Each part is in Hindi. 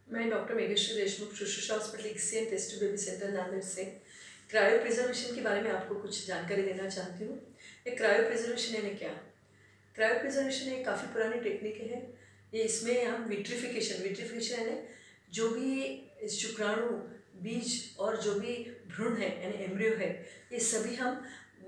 मैं doctor Meghashree Deshmukh Shushrusha hospital ICSI test tube baby centre Nanded से क्रायो प्रिजर्वेशन के बारे में आपको कुछ जानकारी देना चाहती हूँ। ये क्रायो प्रिजर्वेशन यानी क्या? क्रायो प्रिजर्वेशन एक काफ़ी पुरानी टेक्निक है। ये इसमें हम विट्रिफिकेशन यानी जो भी शुक्राणु, बीज और जो भी भ्रूण है यानी एम्ब्रियो है, ये सभी हम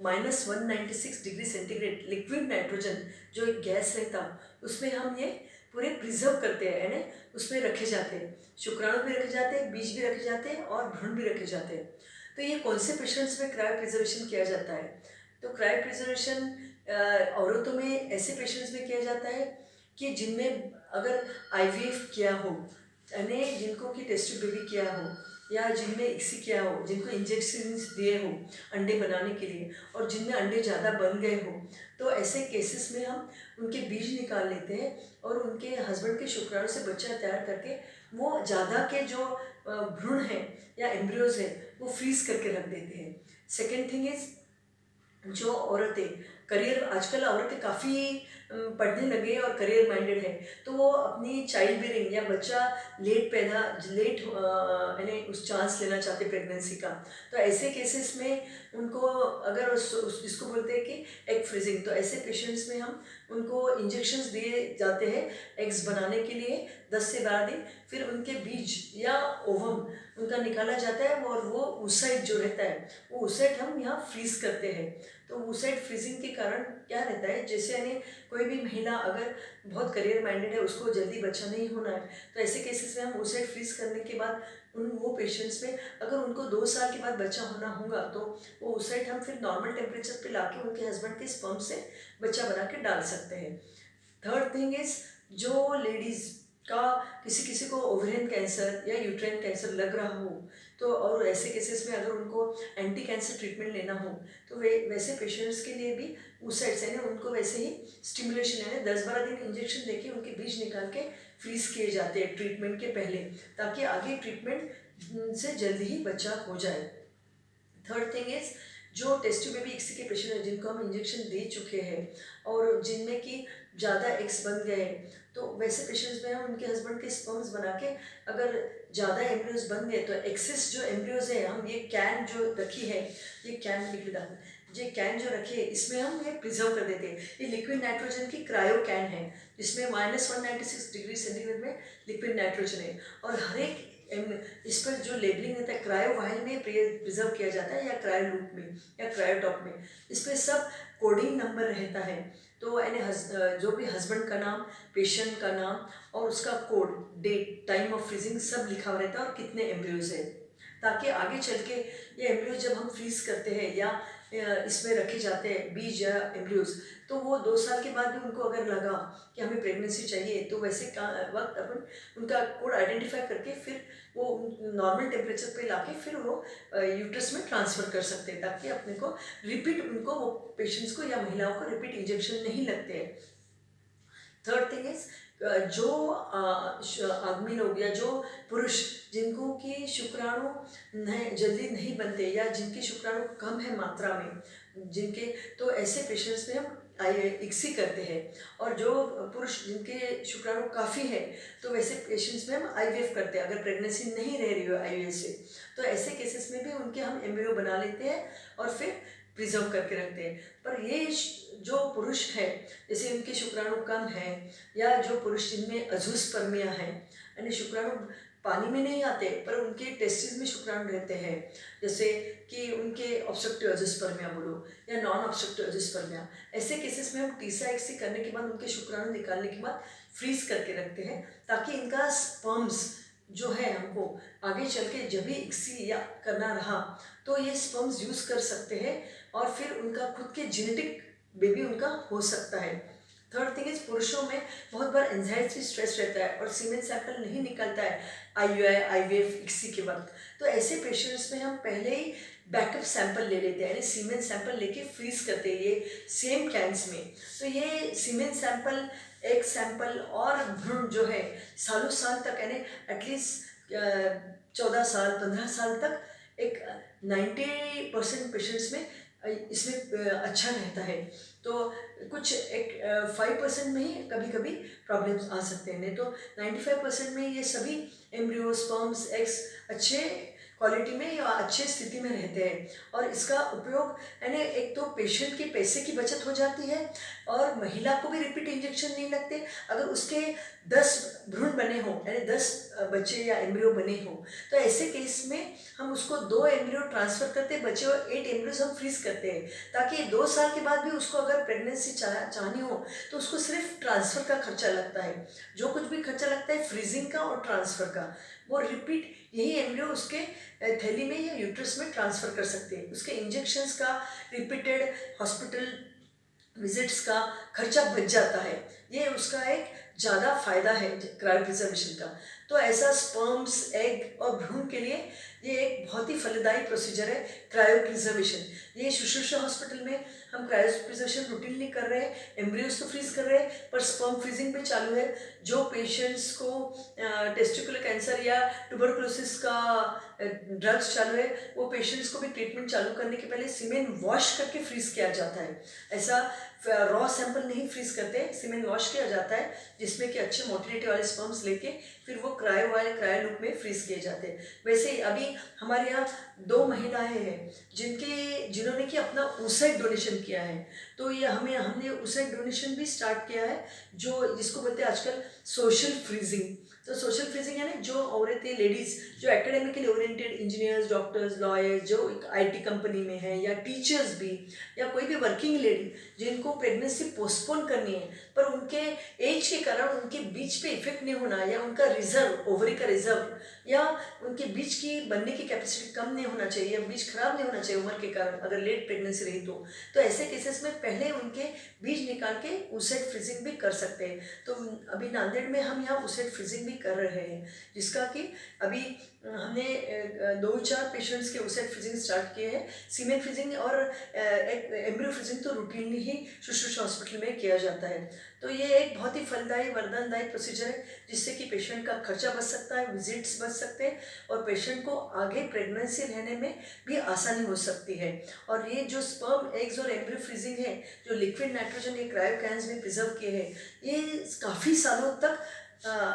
-196 डिग्री सेंटीग्रेड लिक्विड नाइट्रोजन जो एक गैस रहता उसमें हम ये पूरे प्रिजर्व करते हैं, यानी उसमें रखे जाते हैं। शुक्राणु भी रखे जाते हैं, बीज भी रखे जाते हैं और भ्रूण भी रखे जाते हैं। तो ये कौन से पेशेंट्स में क्रायो प्रिजर्वेशन किया जाता है? तो क्रायो प्रिजर्वेशन औरतों में ऐसे पेशेंट्स में किया जाता है कि जिनमें अगर आईवीएफ किया हो, यानी जिनको कि टेस्ट ट्यूब बेबी किया हो, या जिनमें इक्सी किया हो, जिनको इंजेक्शन दिए हो अंडे बनाने के लिए, और जिनमें अंडे ज़्यादा बन गए हो, तो ऐसे केसेस में हम उनके बीज निकाल लेते हैं और उनके हस्बैंड के शुक्राणु से बच्चा तैयार करके वो ज़्यादा के जो भ्रूण हैं या एम्ब्रियोज हैं वो फ्रीज करके रख देते हैं। सेकेंड थिंग इज़, जो औरतें करियर, आजकल औरतें काफ़ी पढ़ने लगे और करियर माइंडेड है, तो वो अपनी चाइल्ड बेरिंग या बच्चा लेट यानी उस चांस लेना चाहते प्रेगनेंसी का। तो ऐसे केसेस में उनको अगर इसको बोलते हैं कि एग फ्रीजिंग, तो ऐसे पेशेंट्स में हम उनको इंजेक्शंस दिए जाते हैं एग्स बनाने के लिए 10 से 12 दिन। फिर उनके बीज या ओवम उनका निकाला जाता है और वो oocyte जो रहता है वो oocyte हम यहाँ फ्रीज करते हैं। तो oocyte फ्रीजिंग के कारण क्या रहता है, जैसे यानी कोई भी महिला अगर बहुत करियर माइंडेड है, उसको जल्दी बच्चा नहीं होना है, तो ऐसे केसेस में हम oocyte फ्रीज करने के बाद वो पेशेंट्स में अगर उनको 2 साल के बाद बच्चा होना होगा तो वो oocyte हम फिर नॉर्मल टेम्परेचर पे लाके उनके हस्बैंड के स्पर्म से बच्चा बना के डाल सकते हैं। थर्ड थिंग इज, जो लेडीज़ का किसी किसी को ओवरियन कैंसर या यूट्राइन कैंसर लग रहा हो, तो और ऐसे केसेस में अगर उनको एंटी कैंसर ट्रीटमेंट लेना हो, तो वे वैसे पेशेंट्स के लिए भी उस साइड से ना उनको वैसे ही स्टिमुलेशन यानी 10-12 दिन इंजेक्शन देके उनके बीज निकाल के फ्रीज किए जाते हैं ट्रीटमेंट के पहले, ताकि आगे ट्रीटमेंट से जल्दी ही बच्चा हो जाए। थर्ड थिंग इज, जो टेस्ट ट्यूब बेबी इक्सी के पेशेंट हैं जिनको हम इंजेक्शन दे चुके हैं और जिनमें कि ज़्यादा एग्स बन गए हैं, तो वैसे पेशेंट्स में हम उनके हस्बैंड के स्पर्म्स बना के अगर ज़्यादा एम्ब्रियोज बन गए तो एक्सेस जो एम्ब्रियोज है हम ये कैन जो रखी है, ये कैन लिक्विड ये कैन जो रखी है इसमें हम ये प्रिजर्व कर देते हैं। ये लिक्विड नाइट्रोजन की क्रायो कैन है जिसमें -196 डिग्री सेंटीग्रेड में लिक्विड नाइट्रोजन है, और हर एक इस पर जो लेबलिंग रहता है क्रायो वायल में प्रिजर्व किया जाता है या क्रायो लूप में या क्रायो टॉप में, इस पर सब कोडिंग नंबर रहता है। तो यानी जो भी हस्बैंड का नाम, पेशेंट का नाम और उसका code, date, time of freezing सब लिखा हुआ रहता है और कितने एम्ब्रियोज है, ताकि आगे चल के ये एम्ब्रियोज जब हम फ्रीज करते हैं या इसमें रखे जाते हैं बीज या एम्ब्रियोज, तो वो 2 साल के बाद भी उनको अगर लगा कि हमें प्रेगनेंसी चाहिए, तो वैसे वक्त अपन उनका कोड आइडेंटिफाई करके फिर वो नॉर्मल टेम्परेचर पे लाके फिर वो यूट्रस में ट्रांसफ़र कर सकते हैं, ताकि अपने को रिपीट उनको वो पेशेंट्स को या महिलाओं को रिपीट इंजेक्शन नहीं लगते हैं। थर्ड थिंग इज, जो आदमी लोग या जो पुरुष जिनको कि शुक्राणु जल्दी नहीं बनते या जिनके शुक्राणु कम है मात्रा में जिनके, तो ऐसे पेशेंट्स में हम इक्सी करते हैं। और जो पुरुष जिनके शुक्राणु काफ़ी है, तो वैसे पेशेंट्स में हम आईवीएफ करते हैं अगर प्रेगनेंसी नहीं रह रही हो आईवीएफ से, तो ऐसे केसेस में भी उनके हम एम्ब्रियो बना लेते हैं और फिर प्रिजर्व करके रखते हैं। पर ये जो पुरुष है, जैसे उनके शुक्राणु कम है या जो पुरुष जिनमें अजूस्पर्मिया है, यानी शुक्राणु पानी में नहीं आते पर उनके टेस्टिस में शुक्राणु रहते हैं, जैसे कि उनके ऑब्स्ट्रक्टिव अजूस्पर्मिया बोलो या नॉन ऑब्स्ट्रक्टिव अजूस्पर्मिया, ऐसे केसेस में हम टीसा एक्सी करने के बाद उनके शुक्राणु निकालने के बाद फ्रीज करके रखते हैं, ताकि इनका स्पर्म्स जो है हमको आगे चल के जब भी इक्सी या करना रहा तो ये स्पर्म्स यूज़ कर सकते हैं और फिर उनका खुद के जेनेटिक बेबी उनका हो सकता है। थर्ड थिंग इज, पुरुषों में बहुत बार एंजाइटी स्ट्रेस रहता है और सीमेन सैंपल नहीं निकलता है आईयूआई आईवीएफ इक्सी के वक्त, तो ऐसे पेशेंट्स में हम पहले ही बैकअप सैंपल ले लेते हैं, यानी सीमेन सैंपल लेके फ्रीज करते हैं ये सेम कैंस में। तो ये सीमेन सैंपल, एग सैंपल और भ्रूण जो है सालों साल तक, यानी एटलीस्ट 14 साल 15 साल तक एक 90% पेशेंट्स में इसमें अच्छा रहता है। तो कुछ एक 5% में ही कभी कभी प्रॉब्लम्स आ सकते हैं, नहीं तो 95% में ये सभी एम्ब्रियो, स्पर्म्स, एग्स अच्छे क्वालिटी में या अच्छे स्थिति में रहते हैं। और इसका उपयोग यानी एक तो पेशेंट के पैसे की बचत हो जाती है और महिला को भी रिपीट इंजेक्शन नहीं लगते। अगर उसके 10 भ्रूण बने हों यानी 10 बच्चे या एम्ब्रियो बने हों, तो ऐसे केस में हम उसको 2 एम्ब्रियो ट्रांसफ़र करते हैं, बचे हुए 8 एम्ब्रियोज हम फ्रीज करते हैं, ताकि 2 साल के बाद भी उसको अगर प्रेगनेंसी चाहनी हो तो उसको सिर्फ ट्रांसफ़र का खर्चा लगता है। जो कुछ भी खर्चा लगता है फ्रीजिंग का और ट्रांसफ़र का, वो रिपीट यही एम्ब्रियो उसके थैली में या यूट्रस में ट्रांसफ़र कर सकते हैं। उसके इंजेक्शंस का, रिपीटेड हॉस्पिटल विजिट्स का खर्चा बच जाता है। ये उसका एक ज़्यादा फायदा है क्रायो प्रिजर्वेशन का। तो ऐसा स्पर्म्स, एग और भ्रूण के लिए ये एक बहुत ही फलदायी प्रोसीजर है क्रायो प्रिजर्वेशन। ये शुश्रूषा हॉस्पिटल में हम क्रायो प्रिजर्वेशन रूटीनली कर रहे हैं। एम्ब्रियोज तो फ्रीज कर रहे हैं पर स्पर्म फ्रीजिंग भी चालू है। जो पेशेंट्स को टेस्टिकुलर कैंसर या ट्यूबरकुलोसिस का ड्रग्स चालू है, वो पेशेंट्स को भी ट्रीटमेंट चालू करने के पहले सीमेन वॉश करके फ्रीज किया जाता है। ऐसा रॉ सैंपल नहीं फ्रीज करते, सीमेन वॉश किया जाता है, जिसमें कि अच्छे मोटिलिटी वाले स्पर्म्स लेके फिर वो क्रायो लूप में फ्रीज किए जाते हैं। वैसे ही अभी हमारे यहाँ 2 महिलाएं हैं जिन्होंने कि अपना oocyte डोनेशन किया है। तो ये हमने oocyte डोनेशन भी स्टार्ट किया है, जो जिसको बोलते हैं आजकल सोशल फ्रीजिंग। तो सोशल फ्रीजिंग यानी जो औरतें, लेडीज़ जो academically oriented, engineers, doctors, lawyers, जो आईटी कंपनी में है, या टीचर्स भी, या कोई भी वर्किंग लेडी जिनको प्रेगनेंसी पोस्टपोन करनी है पर उनके एज के कारण उनके बीच पे इफेक्ट नहीं होना, या उनका रिजर्व, ओवरी का रिजर्व, या उनके बीज की बनने की कैपेसिटी कम नहीं होना चाहिए, या बीज खराब नहीं होना चाहिए उम्र के कारण अगर लेट प्रेगनेंसी रही तो ऐसे केसेस में पहले उनके बीज निकाल के oocyte फ्रीजिंग भी कर सकते हैं। तो अभी नांदेड़ में हम यहाँ oocyte फ्रीजिंग भी कर रहे हैं, जिसका कि अभी हमने 2-4 पेशेंट्स के oocyte फ्रीजिंग स्टार्ट किए हैं। सीमेन फ्रीजिंग और एम्ब्रियो फ्रीजिंग तो रूटीनली ही शुश्रूषा हॉस्पिटल में किया जाता है। तो ये एक बहुत ही फलदायी, वरदानदायी प्रोसीजर है, जिससे कि पेशेंट का खर्चा बच सकता है, विजिट्स बच सकते हैं, और पेशेंट को आगे प्रेगनेंसी रहने में भी आसानी हो सकती है। और ये जो स्पर्म, एग्स और एम्ब्रियो फ्रीजिंग है, जो लिक्विड नाइट्रोजन ये क्रायो कैन्स में प्रिजर्व किए हैं, ये काफ़ी सालों तक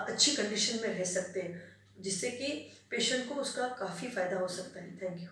अच्छी कंडीशन में रह सकते हैं, जिससे कि पेशेंट को उसका काफ़ी फायदा हो सकता है। Thank you.